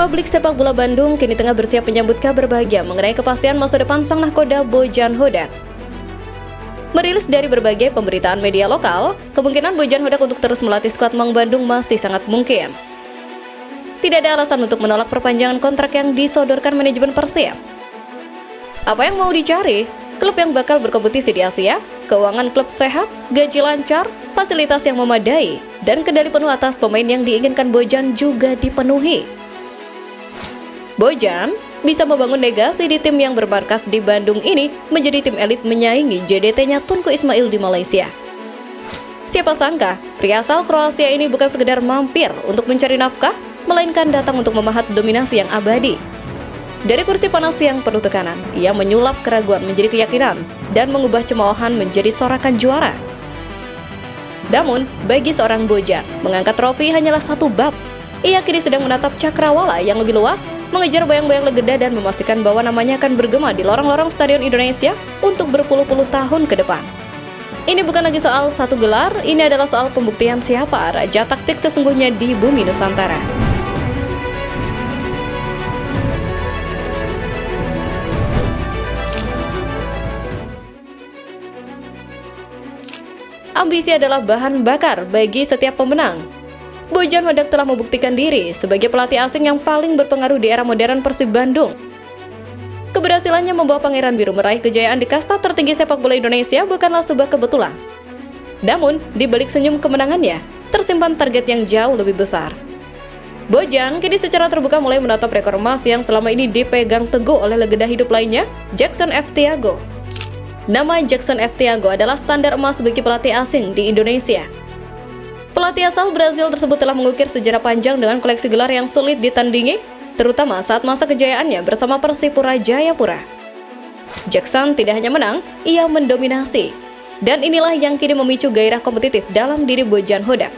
Publik sepak bola Bandung kini tengah bersiap menyambut kabar bahagia mengenai kepastian masa depan sang nahkoda Bojan Hodak. Merilis dari berbagai pemberitaan media lokal, kemungkinan Bojan Hodak untuk terus melatih skuad Maung Bandung masih sangat mungkin. Tidak ada alasan untuk menolak perpanjangan kontrak yang disodorkan manajemen Persib. Apa yang mau dicari? Klub yang bakal berkompetisi di Asia, keuangan klub sehat, gaji lancar, fasilitas yang memadai, dan kendali penuh atas pemain yang diinginkan Bojan juga dipenuhi. Bojan bisa membangun legasi di tim yang bermarkas di Bandung ini menjadi tim elit menyaingi JDT-nya Tunku Ismail di Malaysia. Siapa sangka, pria asal Kroasia ini bukan sekedar mampir untuk mencari nafkah, melainkan datang untuk memahat dominasi yang abadi. Dari kursi panas yang penuh tekanan, ia menyulap keraguan menjadi keyakinan dan mengubah cemoohan menjadi sorakan juara. Namun, bagi seorang Bojan, mengangkat trofi hanyalah satu bab. Ia kini sedang menatap cakrawala yang lebih luas, mengejar bayang-bayang legenda dan memastikan bahwa namanya akan bergema di lorong-lorong Stadion Indonesia untuk berpuluh-puluh tahun ke depan. Ini bukan lagi soal satu gelar, ini adalah soal pembuktian siapa raja taktik sesungguhnya di bumi Nusantara. Ambisi adalah bahan bakar bagi setiap pemenang. Bojan Hodak telah membuktikan diri sebagai pelatih asing yang paling berpengaruh di era modern Persib Bandung. Keberhasilannya membawa Pangeran Biru meraih kejayaan di kasta tertinggi sepak bola Indonesia bukanlah sebuah kebetulan. Namun, di balik senyum kemenangannya, tersimpan target yang jauh lebih besar. Bojan kini secara terbuka mulai menatap rekor emas yang selama ini dipegang teguh oleh legenda hidup lainnya, Jackson F. Thiago. Nama Jackson F. Thiago adalah standar emas bagi pelatih asing di Indonesia. Pelatih asal Brazil tersebut telah mengukir sejarah panjang dengan koleksi gelar yang sulit ditandingi, terutama saat masa kejayaannya bersama Persipura Jayapura. Jackson tidak hanya menang, ia mendominasi. Dan inilah yang kini memicu gairah kompetitif dalam diri Bojan Hodak.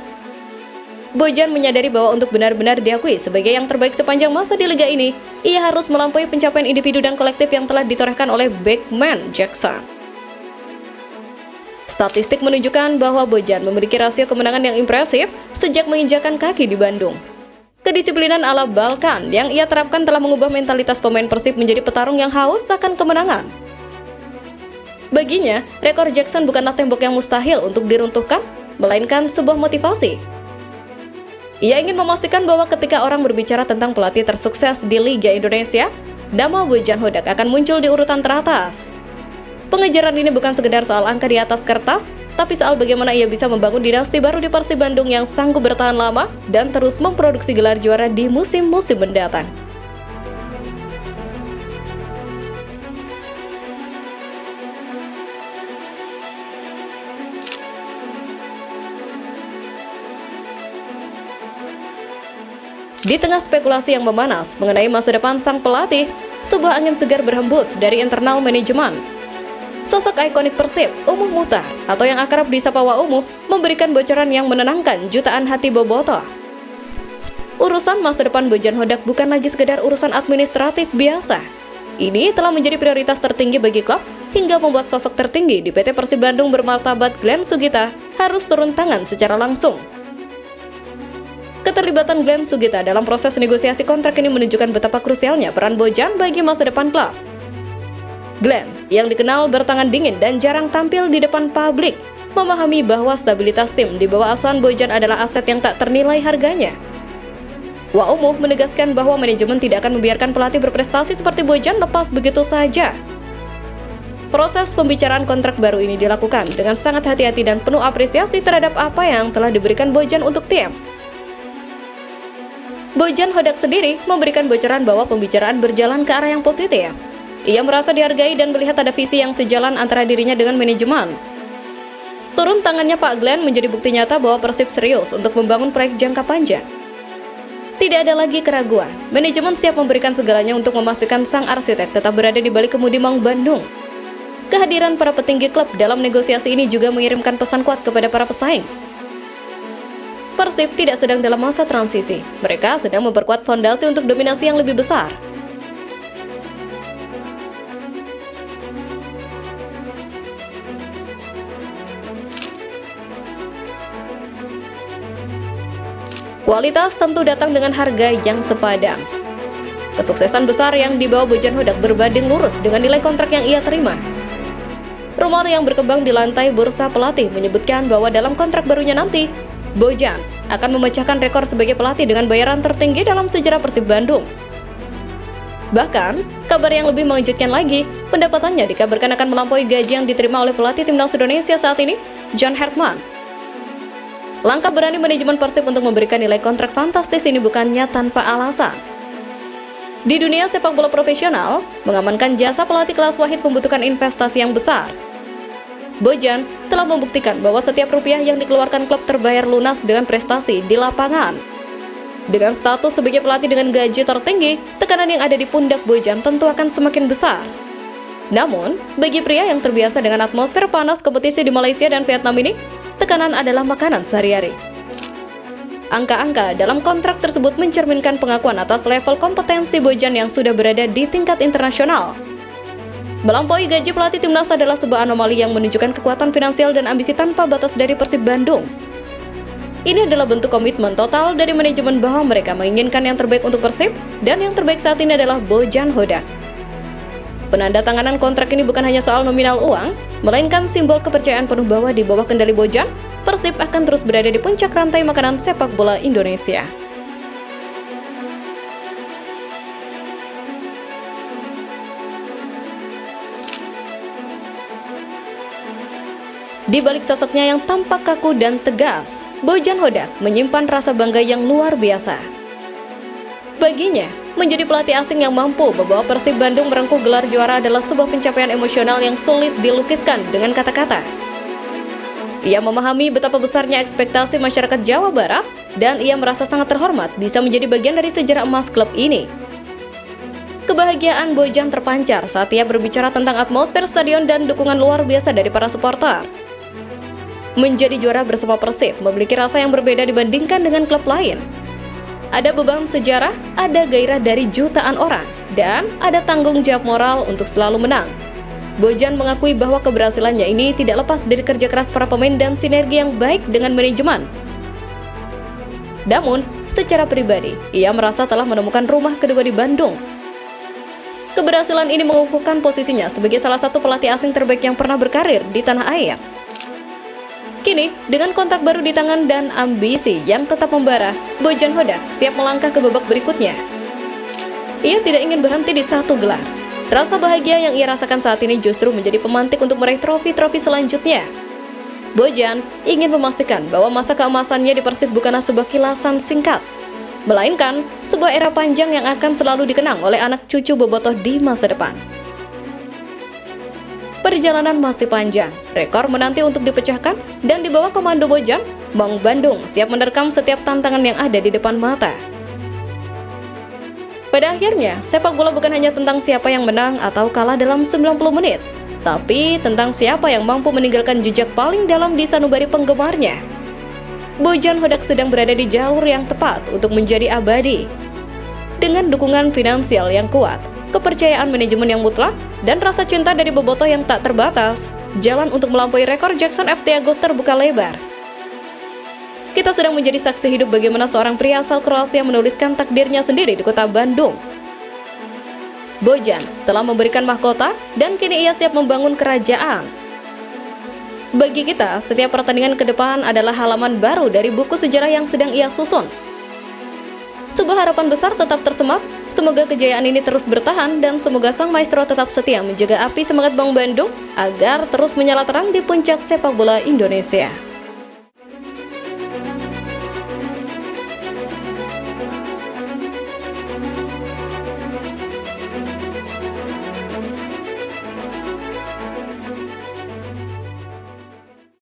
Bojan menyadari bahwa untuk benar-benar diakui sebagai yang terbaik sepanjang masa di liga ini, ia harus melampaui pencapaian individu dan kolektif yang telah ditorehkan oleh Backman Jackson. Statistik menunjukkan bahwa Bojan memiliki rasio kemenangan yang impresif sejak menginjakan kaki di Bandung. Kedisiplinan ala Balkan yang ia terapkan telah mengubah mentalitas pemain Persib menjadi petarung yang haus akan kemenangan. Baginya, rekor Jackson bukanlah tembok yang mustahil untuk diruntuhkan, melainkan sebuah motivasi. Ia ingin memastikan bahwa ketika orang berbicara tentang pelatih tersukses di Liga Indonesia, nama Bojan Hodak akan muncul di urutan teratas. Pengejaran ini bukan sekedar soal angka di atas kertas, tapi soal bagaimana ia bisa membangun dinasti baru di Persib Bandung yang sanggup bertahan lama dan terus memproduksi gelar juara di musim-musim mendatang. Di tengah spekulasi yang memanas mengenai masa depan sang pelatih, sebuah angin segar berhembus dari internal manajemen. Sosok ikonik Persib, Umuh Muhtar, atau yang akrab disapa Wa Umuh, memberikan bocoran yang menenangkan jutaan hati bobotoh. Urusan masa depan Bojan Hodak bukan lagi sekedar urusan administratif biasa. Ini telah menjadi prioritas tertinggi bagi klub, hingga membuat sosok tertinggi di PT Persib Bandung bermartabat Glenn Sugita harus turun tangan secara langsung. Keterlibatan Glenn Sugita dalam proses negosiasi kontrak ini menunjukkan betapa krusialnya peran Bojan bagi masa depan klub. Glenn, yang dikenal bertangan dingin dan jarang tampil di depan publik, memahami bahwa stabilitas tim di bawah asuhan Bojan adalah aset yang tak ternilai harganya. Wa Umuh menegaskan bahwa manajemen tidak akan membiarkan pelatih berprestasi seperti Bojan lepas begitu saja. Proses pembicaraan kontrak baru ini dilakukan dengan sangat hati-hati dan penuh apresiasi terhadap apa yang telah diberikan Bojan untuk tim. Bojan Hodak sendiri memberikan bocoran bahwa pembicaraan berjalan ke arah yang positif. Ia merasa dihargai dan melihat ada visi yang sejalan antara dirinya dengan manajemen. Turun tangannya Pak Glenn menjadi bukti nyata bahwa Persib serius untuk membangun proyek jangka panjang. Tidak ada lagi keraguan, manajemen siap memberikan segalanya untuk memastikan sang arsitek tetap berada di balik kemudi Maung Bandung. Kehadiran para petinggi klub dalam negosiasi ini juga mengirimkan pesan kuat kepada para pesaing. Persib tidak sedang dalam masa transisi, mereka sedang memperkuat fondasi untuk dominasi yang lebih besar. Kualitas tentu datang dengan harga yang sepadan. Kesuksesan besar yang dibawa Bojan Hodak berbanding lurus dengan nilai kontrak yang ia terima. Rumor yang berkembang di lantai bursa pelatih menyebutkan bahwa dalam kontrak barunya nanti, Bojan akan memecahkan rekor sebagai pelatih dengan bayaran tertinggi dalam sejarah Persib Bandung. Bahkan, kabar yang lebih mengejutkan lagi, pendapatannya dikabarkan akan melampaui gaji yang diterima oleh pelatih timnas Indonesia saat ini, John Hartman. Langkah berani manajemen Persib untuk memberikan nilai kontrak fantastis ini bukannya tanpa alasan. Di dunia sepak bola profesional, mengamankan jasa pelatih kelas Wahid membutuhkan investasi yang besar. Bojan telah membuktikan bahwa setiap rupiah yang dikeluarkan klub terbayar lunas dengan prestasi di lapangan. Dengan status sebagai pelatih dengan gaji tertinggi, tekanan yang ada di pundak Bojan tentu akan semakin besar. Namun, bagi pria yang terbiasa dengan atmosfer panas kompetisi di Malaysia dan Vietnam ini, tekanan adalah makanan sehari-hari. Angka-angka dalam kontrak tersebut mencerminkan pengakuan atas level kompetensi Bojan yang sudah berada di tingkat internasional. Melampaui gaji pelatih timnas adalah sebuah anomali yang menunjukkan kekuatan finansial dan ambisi tanpa batas dari Persib Bandung. Ini adalah bentuk komitmen total dari manajemen bahwa mereka menginginkan yang terbaik untuk Persib, dan yang terbaik saat ini adalah Bojan Hodak. Penandatanganan kontrak ini bukan hanya soal nominal uang, melainkan simbol kepercayaan penuh bahwa di bawah kendali Bojan, Persib akan terus berada di puncak rantai makanan sepak bola Indonesia. Di balik sosoknya yang tampak kaku dan tegas, Bojan Hodak menyimpan rasa bangga yang luar biasa. Baginya, menjadi pelatih asing yang mampu membawa Persib Bandung merengkuh gelar juara adalah sebuah pencapaian emosional yang sulit dilukiskan dengan kata-kata. Ia memahami betapa besarnya ekspektasi masyarakat Jawa Barat, dan ia merasa sangat terhormat bisa menjadi bagian dari sejarah emas klub ini. Kebahagiaan Bojan terpancar saat ia berbicara tentang atmosfer stadion dan dukungan luar biasa dari para supporter. Menjadi juara bersama Persib memiliki rasa yang berbeda dibandingkan dengan klub lain. Ada beban sejarah, ada gairah dari jutaan orang, dan ada tanggung jawab moral untuk selalu menang. Bojan mengakui bahwa keberhasilannya ini tidak lepas dari kerja keras para pemain dan sinergi yang baik dengan manajemen. Namun, secara pribadi, ia merasa telah menemukan rumah kedua di Bandung. Keberhasilan ini mengukuhkan posisinya sebagai salah satu pelatih asing terbaik yang pernah berkarir di tanah air. Kini, dengan kontrak baru di tangan dan ambisi yang tetap membara, Bojan Hodak siap melangkah ke babak berikutnya. Ia tidak ingin berhenti di satu gelar. Rasa bahagia yang ia rasakan saat ini justru menjadi pemantik untuk meraih trofi-trofi selanjutnya. Bojan ingin memastikan bahwa masa keemasannya di Persib bukanlah sebuah kilasan singkat, melainkan sebuah era panjang yang akan selalu dikenang oleh anak cucu bobotoh di masa depan. Perjalanan masih panjang, rekor menanti untuk dipecahkan, dan di bawah komando Bojan, Maung Bandung siap menerkam setiap tantangan yang ada di depan mata. Pada akhirnya, sepak bola bukan hanya tentang siapa yang menang atau kalah dalam 90 menit, tapi tentang siapa yang mampu meninggalkan jejak paling dalam di sanubari penggemarnya. Bojan Hodak sedang berada di jalur yang tepat untuk menjadi abadi. Dengan dukungan finansial yang kuat, kepercayaan manajemen yang mutlak, dan rasa cinta dari bobotoh yang tak terbatas, jalan untuk melampaui rekor Jackson F. Thiago terbuka lebar. Kita sedang menjadi saksi hidup bagaimana seorang pria asal Kroasia menuliskan takdirnya sendiri di kota Bandung. Bojan telah memberikan mahkota, dan kini ia siap membangun kerajaan. Bagi kita, setiap pertandingan ke depan adalah halaman baru dari buku sejarah yang sedang ia susun. Sebuah harapan besar tetap tersemat, semoga kejayaan ini terus bertahan, dan semoga sang maestro tetap setia menjaga api semangat Maung Bandung agar terus menyala terang di puncak sepak bola Indonesia.